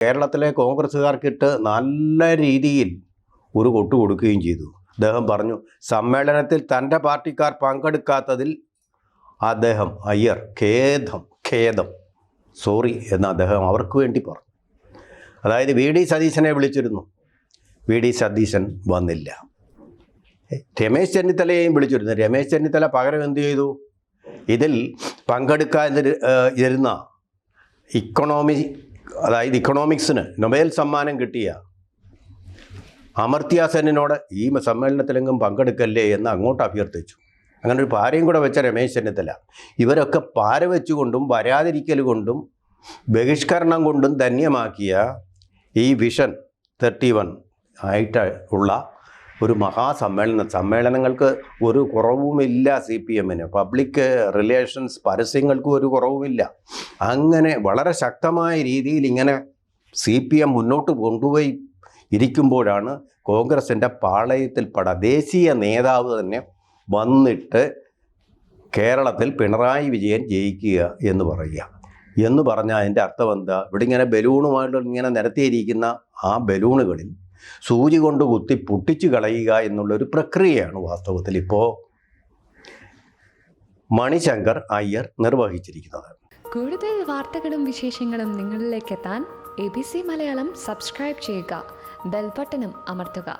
കേരളത്തിലെ കോൺഗ്രസ്സുകാർക്കിട്ട് നല്ല രീതിയിൽ ഒരു കൊട്ടു കൊടുക്കുകയും ചെയ്തു. അദ്ദേഹം പറഞ്ഞു, സമ്മേളനത്തിൽ തൻ്റെ പാർട്ടിക്കാർ പങ്കെടുക്കാത്തതിൽ അദ്ദേഹം അയ്യർ ഖേദം സോറി എന്ന് അദ്ദേഹം അവർക്ക് വേണ്ടി പറഞ്ഞു. അതായത് വി ഡി സതീശനെ വിളിച്ചിരുന്നു, വി ഡി സതീശൻ വന്നില്ല. രമേശ് ചെന്നിത്തലയെയും വിളിച്ചിരുന്നു. രമേശ് ചെന്നിത്തല പകരം എന്ത് ചെയ്തു? ഇതിൽ പങ്കെടുക്കാതിരുന്ന ഇക്കണോമിക്സിന് നൊബേൽ സമ്മാനം കിട്ടിയ അമർത്യ സെന്നിനോട് ഈ സമ്മേളനത്തിലെങ്കിലും പങ്കെടുക്കല്ലേ എന്ന് അങ്ങോട്ട് അഭ്യർത്ഥിച്ചു. അങ്ങനെ ഒരു പാരയും കൂടെ വെച്ച രമേശ് ചെന്നിത്തല ഇവരൊക്കെ പാര വെച്ചുകൊണ്ടും വരാതിരിക്കൽ കൊണ്ടും ബഹിഷ്കരണം കൊണ്ടും ധന്യമാക്കിയ ഈ വിഷൻ 31 ആയിട്ട് ഉള്ള ഒരു സമ്മേളനങ്ങൾക്ക് ഒരു കുറവുമില്ല. CPM-ന് പബ്ലിക് റിലേഷൻസ് പരസ്യങ്ങൾക്കും ഒരു കുറവുമില്ല. അങ്ങനെ വളരെ ശക്തമായ രീതിയിൽ ഇങ്ങനെ CPM മുന്നോട്ട് കൊണ്ടുപോയി ഇരിക്കുമ്പോഴാണ് കോൺഗ്രസിൻ്റെ പാളയത്തിൽപ്പെട ദേശീയ നേതാവ് തന്നെ വന്നിട്ട് കേരളത്തിൽ പിണറായി വിജയൻ ജയിക്കുക എന്ന് പറയുക. എന്ന് പറഞ്ഞാൽ അതിൻ്റെ അർത്ഥം എന്താ? ഇവിടെ ഇങ്ങനെ ബലൂണുമായിട്ട് ഇങ്ങനെ നിരത്തിയിരിക്കുന്ന ആ ബലൂണുകളിൽ സൂചി കൊണ്ട് കുത്തി പൊട്ടിച്ചു കളയുക എന്നുള്ളൊരു പ്രക്രിയയാണ് വാസ്തവത്തിൽ ഇപ്പോൾ മണിശങ്കർ അയ്യർ നിർവഹിച്ചിരിക്കുന്നത്. കൂടുതൽ വാർത്തകളും വിശേഷങ്ങളും നിങ്ങളിലേക്ക് എത്താൻ ABC മലയാളം സബ്സ്ക്രൈബ് ചെയ്യുക, ബെൽ ബട്ടണും അമർത്തുക.